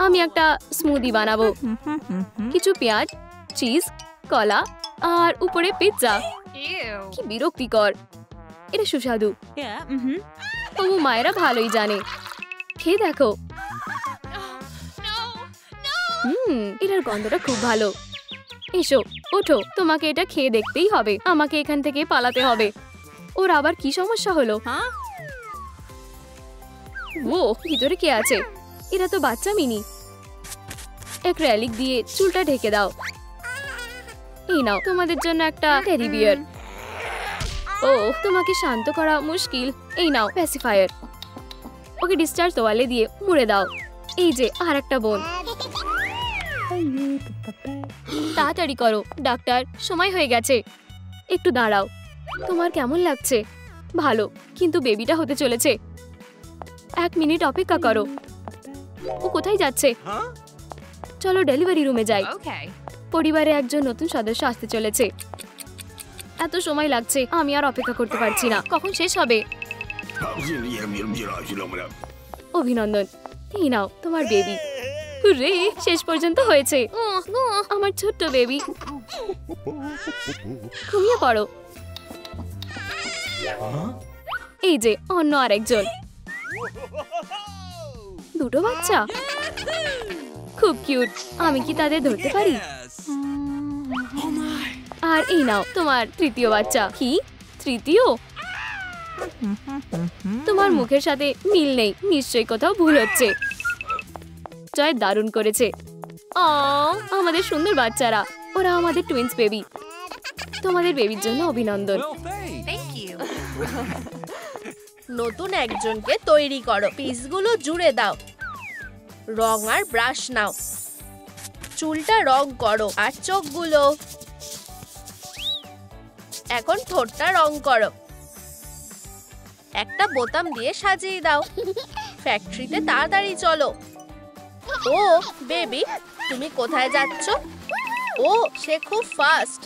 আমি একটা স্মুদি বানাবো। কিছু পেঁয়াজ, চিজ, কলা আর উপরে পিৎজা। Ew. কি বিরক্তিকর। এটা সুস্বাদু। Yeah. তবু মায়েরা ভালোই জানে। খেয়ে দেখো। এটার গন্ধটা খুব ভালো। এসো, ওঠো, তোমাকে এটা খেয়ে দেখতেই হবে। আমাকে এখান থেকে পালাতে হবে। ওর আবার কি সমস্যা হলো? Huh? ও, ভিতরে কে আছে? এরা তো বাচ্চা মিনি। অ্যাক্রিলিক দিয়ে চুলটা ঢেকে দাও। এই নাও তোমাদের জন্য একটা টেডি বিয়ার। ও, তোমাকে শান্ত করা মুশকিল। এই নাও প্যাসিফায়ার। ওকে ডিসচার্জ তোয়ালে দিয়ে মুড়ে দাও। এই যে আর একটা বোন। তাড়াতাড়ি করো ডাক্তার, সময় হয়ে গেছে। একটু দাঁড়াও, তোমার কেমন লাগছে? ভালো, কিন্তু বেবিটা হতে চলেছে। 1 মিনিট অপেক্ষা করো। ও কোথায় যাচ্ছে? চলো ডেলিভারি রুমে যাই। Okay. পরিবারে একজন নতুন সদস্য আসতে চলেছে। এত সময় লাগছে, আমি আর অপেক্ষা করতে পারছি না। কখন শেষ হবে? অভিনন্দন, এই নাও তোমার বেবি। রে, শেষ পর্যন্ত হয়েছে। আমার ছোট্ট বেবি। ঘুমিয়ে পড়ো। এই যে অন্য আরেকজন। দুটো বাচ্চা, খুব কিউট। আমি কি তাদের ধরতে পারি? আর এই নাও তোমার তৃতীয় বাচ্চা। কি তৃতীয়? তোমার মুখের সাথে মিল নেই, নিশ্চয়ই কোথাও ভুল হচ্ছে। জয় দারুণ করেছে। আমাদের সুন্দর বাচ্চারা, ওরা আমাদের টুইন্স বেবি। তোমাদের বেবির জন্য অভিনন্দন। Thank you. নতুন একজনকে তৈরি করো। পিসগুলো জুড়ে দাও। রং আর ব্রাশ নাও। চুলটা রং করো আর চোখগুলো। এখন ঠোঁটটা রং করো। একটা বোতাম দিয়ে সাজিয়ে দাও। ফ্যাক্টরিতে তাড়াতাড়ি চলো। ও বেবি, তুমি কোথায় যাচ্ছ? ও সে খুব ফাস্ট।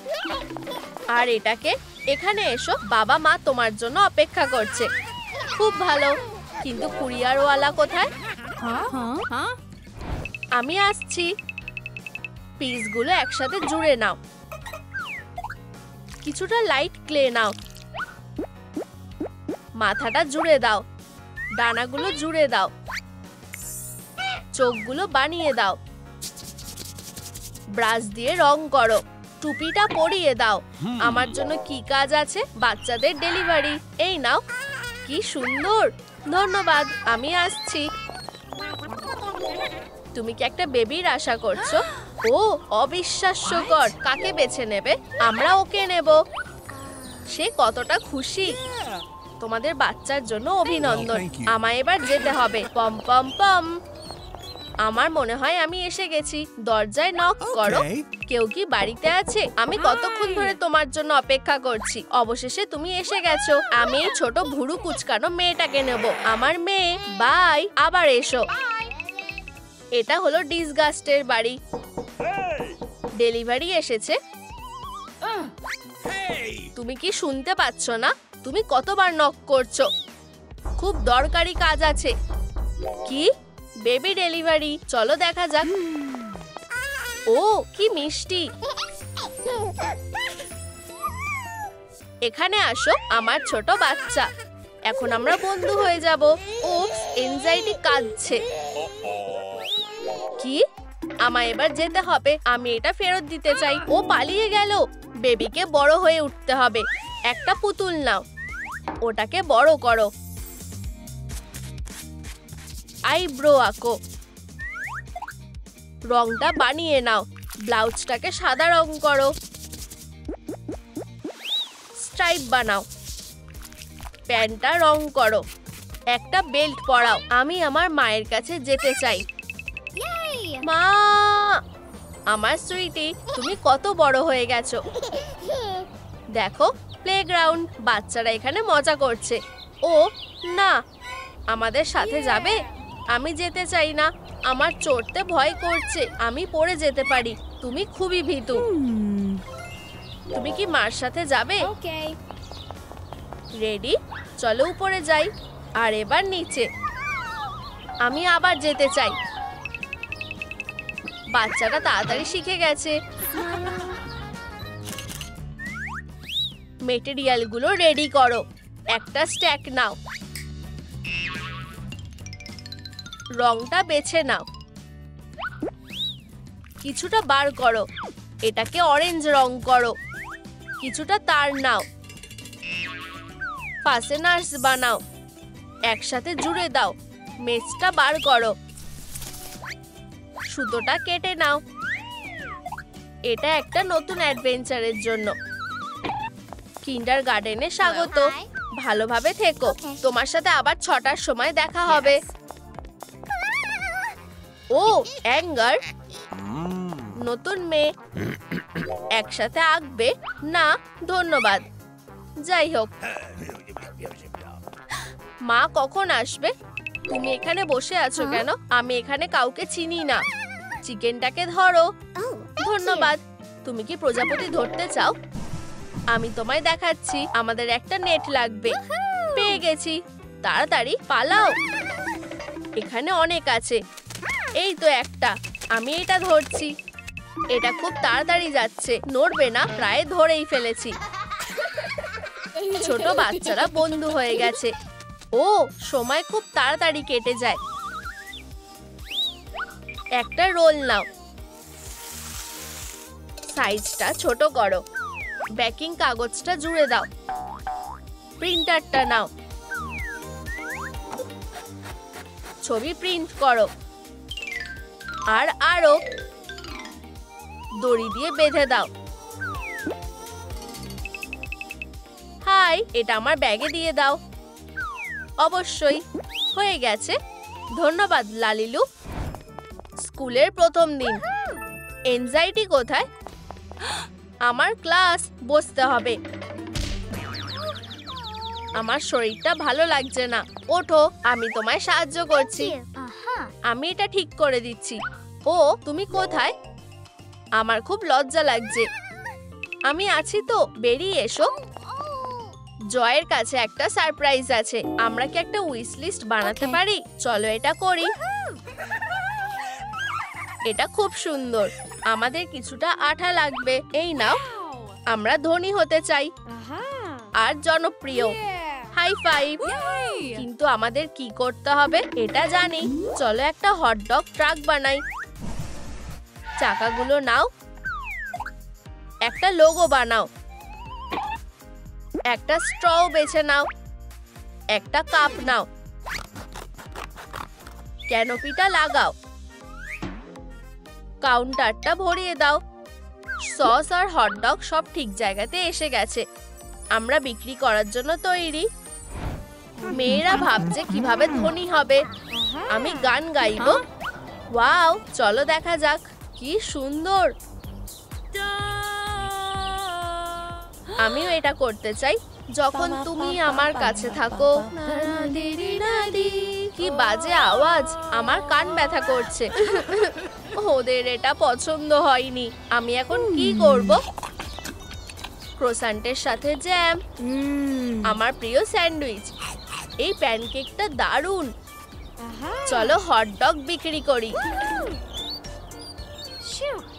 আর এটাকে এখানে এসো, বাবা মা তোমার জন্য অপেক্ষা করছে। খুব ভালো, কিন্তু কুরিয়ারওয়ালা কোথায়? Huh? আমি আসছি। পিসগুলো একসাথে জুড়ে নাও। কিছুটা লাইট ক্লে নাও। মাথাটা জুড়ে দাও। ডানাগুলো জুড়ে দাও। চোখগুলো বানিয়ে দাও। ব্রাশ দিয়ে রং করো। টুপিটা পরিয়ে দাও। আমার জন্য কি কাজ আছে? বাচ্চাদের ডেলিভারি। এই নাও। কি সুন্দর, ধন্যবাদ, আমি আসছি। তুমি কি একটা বেবির আশা করছো? ও অবিশ্বাস্যকর। কাকে বেছে নেবে? আমরা ওকে নেব। সে কতটা খুশি। তোমাদের বাচ্চার জন্য অভিনন্দন। আমায় এবার যেতে হবে। পম পম পম। আমার মনে হয় আমি এসে গেছি। দরজায় নক করো। কেউ কি বাড়িতে আছে? আমি কতক্ষণ ধরে তোমার জন্য অপেক্ষা করছি। অবশেষে তুমি এসে গেছো। আমি এই ছোট ভুরু কুচকানো মেয়েটাকে নেব। আমার মেয়ে। বাই, আবার এসো। এটা হলো ডিসগাস্টের বাড়ি। ডেলিভারি এসেছে। তুমি কি শুনতে পাচ্ছ না? তুমি কতবার নক করছো? খুব দরকারি কাজ আছে। কি? Baby delivery. চলো দেখা যাক। ও কি মিষ্টি। এখানে আসো আমার ছোট বাচ্চা। এখন আমরা বন্ধু হয়ে যাব। উপস, এনজাইটি কাঁদছে। কি? আমায় এবার যেতে হবে। আমি এটা ফেরত দিতে চাই। ও পালিয়ে গেল। বেবিকে বড় হয়ে উঠতে হবে। একটা পুতুল নাও, ওটাকে বড় করো। আইব্রো আঁকো। রংটা বানিয়ে নাও। ব্লাউজটাকে সাদা রং করো। স্ট্রাইপ বানাও। প্যান্টটা রং করো। একটা বেল্ট পরাও। আমি আমার মায়ের কাছে যেতে চাই। মা, আমার সুইটি, তুমি কত বড় হয়ে গেছো। দেখো, প্লেগ্রাউন্ড। বাচ্চারা এখানে মজা করছে। ও না, আমাদের সাথে যাবে? আমি যেতে চাই না। আমার চড়তে ভয় করছে। আমি পড়ে যেতে পারি। তুমি খুবই ভীতু। তুমি কি মার সাথে যাবে? রেডি? চলো উপরে যাই। আর এবার নিচে। আমি আবার যেতে চাই। বাচ্চাটা তাড়াতাড়ি শিখে গেছে। মেটেরিয়ালগুলো রেডি করো। একটা স্ট্যাক নাও। রংটা বেছে নাও। কিছুটা বার করো। এটাকে অরেঞ্জ রং করো। কিছুটা তার নাও। ফাস্টেনার্স বানাও। একসাথে জুড়ে দাও। মেচটা বার করো। সুতোটা কেটে নাও। এটা একটা নতুন অ্যাডভেঞ্চারের জন্য। কিন্ডারগার্টেনে স্বাগত। ভালোভাবে থেকো। তোমার সাথে আবার 6টার সময় দেখা হবে। ও অ্যাঙ্গার, নতুন মেয়ে একসাথে আঁকবে না? ধন্যবাদ। যাই হোক, মা কখন আসবে? তুমি এখানে বসে আছো কেন? আমি এখানে কাউকে চিনি না। চিকেনটাকে ধরো। ধন্যবাদ। তুমি কি প্রজাপতি ধরতে চাও? আমি তোমায় দেখাচ্ছি। আমাদের একটা নেট লাগবে। পেয়ে গেছি। তাড়াতাড়ি পালাও। এখানে অনেক আছে। এই তো একটা। আমি এটা ধরছি। এটা খুব তাড়াতাড়ি যাচ্ছে, নড়বে না। প্রায় ধরেই ফেলেছি। ছোট বাচ্চারা বন্ধু হয়ে গেছে। ও, সময় খুব তাড়াতাড়ি কেটে যায়। একটা রোল নাও। সাইজটা ছোট করো। বেকিং কাগজটা জুড়ে দাও। প্রিন্টারটা নাও। ছবি প্রিন্ট করো। আর আরো দড়ি দিয়ে বেঁধে দাও। হাই, এটা আমার ব্যাগে দিয়ে দাও। অবশ্যই হয়ে গেছে। ধন্যবাদ লালিলু। স্কুলের প্রথম দিন। এনজাইটি কোথায়? আমার ক্লাস, বসতে হবে। আমার শরীরটা ভালো লাগছে না। ওঠো, আমি তোমায় সাহায্য করছি। আমি এটা ঠিক করে দিচ্ছি। ও, তুমি কোথায়? আমার খুব লজ্জা লাগছে। আমি আছি তো, বেরিয়ে এসো। জয়ের কাছে একটা সারপ্রাইজ আছে। আমরা কি একটা উইশ লিস্ট বানাতে পারি? চলো এটা করি। এটা খুব সুন্দর। আমাদের কিছুটা আঠা লাগবে। এই নাও। আমরা ধনী হতে চাই আর জনপ্রিয়। High five. কিন্তু আমাদের কি করতে হবে এটা জানি। চলো একটা হটডগ ট্রাক বানাই। চাকাগুলো নাও। একটা লোগো বানাও। একটা স্ট্র বেছে নাও। একটা কাপ নাও। ক্যানোপিটা লাগাও। কাউন্টারটা ভরিয়ে দাও। সস আর হটডগ সব ঠিক জায়গাতে এসে গেছে। আমরা বিক্রি করার জন্য তৈরি। মেয়েরা ভাবছে কিভাবে ধনী হবে। আমি গান গাইবো। ওয়াও, চলো দেখা যাক। কি সুন্দর। আমিও এটা করতে চাই। যখন তুমি আমার কাছে থাকো। কি বাজে আওয়াজ, আমার কান ব্যথা করছে। ওদের এটা পছন্দ হয়নি। আমি এখন কি করব? ক্রোসান্টের সাথে জ্যাম। আমার প্রিয় স্যান্ডউইচ। এই প্যানকেকটা দারুণ। চলো হটডগ বিক্রি করি।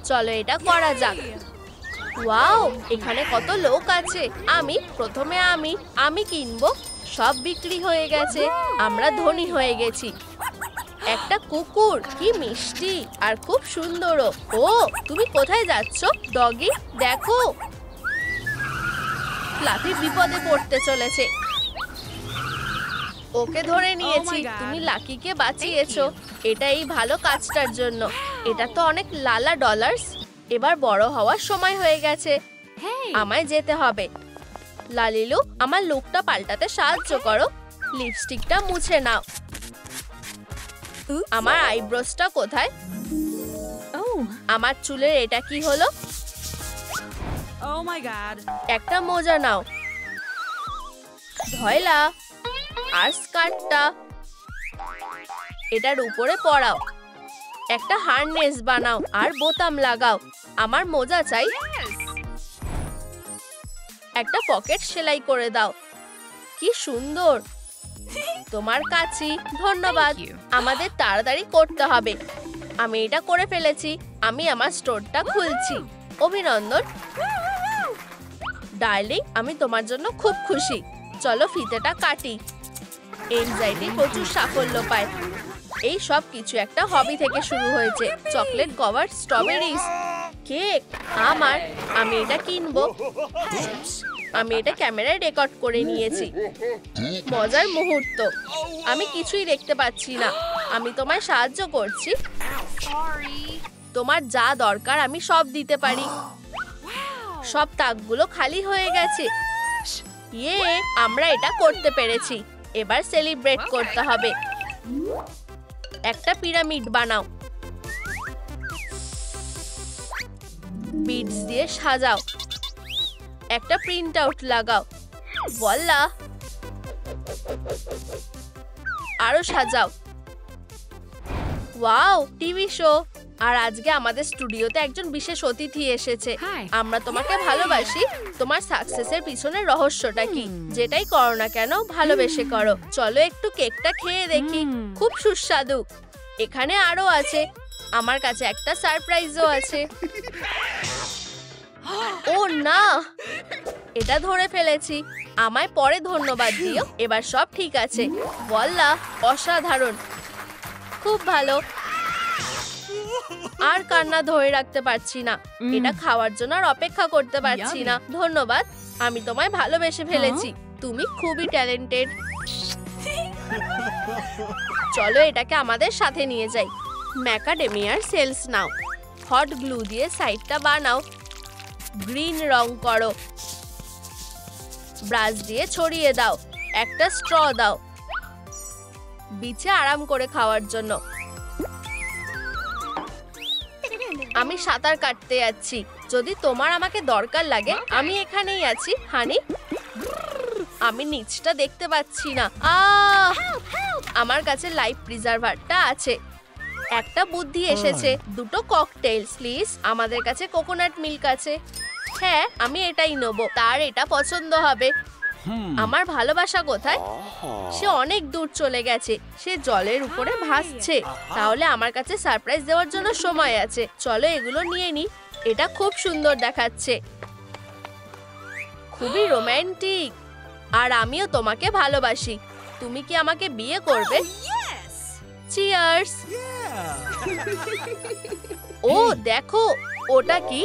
চলো এটা করা যাক। ওয়াও, এখানে কত লোক আছে। প্রথমে আমি কিনবো। সব বিক্রি হয়ে গেছে। আমরা ধনী হয়ে গেছি। একটা কুকুর, কি মিষ্টি আর খুব সুন্দরও। ও, তুমি কোথায় যাচ্ছ ডগি? দেখো, ফ্লাফি বিপদে পড়তে চলেছে। ওকে ধরে নিয়েছি। তুমি লাকিকে বাঁচিয়েছো। এটা এই ভালো কাজটার জন্য। এটা তো অনেক লালা ডলার্স। এবার বড় হওয়ার সময় হয়ে গেছে। আমায় যেতে হবে। লালিলু, আমার লুকটা পাল্টাতে সাহায্য করো। লিপস্টিকটা মুছে নাও। আমার আইব্রোসটা কোথায়? আমার চুলের এটা কি হলো? Oh my god. একটা মোজা নাও। ধয়লা আর স্কার্টটা এটার উপরে পরাও। একটা হারনেস বানাও আর বোতাম লাগাও। আমার মোজা চাই। একটা পকেট সেলাই করে দাও। কি সুন্দর। তোমার কাছে ধন্যবাদ। আমাদের তাড়াতাড়ি করতে হবে। আমি এটা করে ফেলেছি। আমি আমার স্টোরটা খুলছি। অভিনন্দন ডার্লিং, আমি তোমার জন্য খুব খুশি। চলো ফিতেটা কাটি। এনজাইটি প্রচুর সাফল্য পায়। এই সব কিছু একটা হবি থেকে শুরু হয়েছে। চকলেট কভার স্ট্রবেরিজ কেক আমি এটা কিনবো। আমি এটা ক্যামেরায় রেকর্ড করে নিয়েছি। মজার মুহূর্ত। আমি কিছুই দেখতে পাচ্ছি না। আমি তোমায় সাহায্য করছি। তোমার যা দরকার আমি সব দিতে পারি। সব তাকগুলো খালি হয়ে গেছে। ইয়ে, আমরা এটা করতে পেরেছি। এবার সেলিব্রেট করতে হবে। একটা পিরামিড বানাও। বিডস দিয়ে সাজাও, একটা প্রিন্ট আউট লাগাও, ভোলা, আরো সাজাও। Wow, TV show. আর আজকে আমাদের স্টুডিওতে একজন বিশেষ অতিথি এসেছে। Hi. আমরা তোমাকে ভালোবাসি। তোমার সাকসেসের পিছনে রহস্যটা কি? যেটাই করো না কেন ভালোবেসে করো। চলো একটু কেকটা খেয়ে দেখি, খুব সুস্বাদু। এখানে আরো আছে, আমার কাছে একটা সারপ্রাইজও আছে। ও না, এটা ধরে ফেলেছি। আমায় পরে ধন্যবাদ দিও। এবার সব ঠিক আছে। ওয়াল্লাহ, অসাধারণ, খুব ভালো। আর কান্না ধরে রাখতে পারছি না। এটা খাওয়ার জন্য আর অপেক্ষা করতে পারছি না। ধন্যবাদ, আমি তোমায় ভালোবেসে ফেলেছি। তুমি খুবই ট্যালেন্টেড। চলো এটাকে আমাদের সাথে নিয়ে যাই। ম্যাকাডেমিয়ার সেলস নাও, হট গ্লু দিয়ে সাইডটা বানাও, গ্রিন রং করো, ব্রাশ দিয়ে ছড়িয়ে দাও, একটা স্ট্র দাও, বিছে আরাম করে খাওয়ার জন্য। আমি সাঁতার কাটতে যাচ্ছি। যদি তোমার আমাকে দরকার লাগে, আমি এখানেই আছি হানি। আমি নিচটা দেখতে পাচ্ছি না। আমার কাছে লাইফ প্রিজার্ভারটা আছে। একটা বুদ্ধি এসেছে, দুটো ককটেলস প্লিজ। আমাদের কাছে কোকোনাট মিল্ক আছে। হ্যাঁ, আমি এটাই নেবো। তার এটা পছন্দ হবে। আমার ভালোবাসা কোথায়? সে অনেক দূর চলে গেছে। সে জলের উপরে ভাসছে। তাহলে আমার কাছে সারপ্রাইজ দেওয়ার জন্য সময় আছে। চলো এগুলো নিয়ে নি। এটা খুব সুন্দর দেখাচ্ছে, খুবই রোমান্টিক। আর আমিও তোমাকে ভালোবাসি। তুমি কি আমাকে বিয়ে করবে? Yes. চিয়ার্স। ও দেখো, ওটা কি?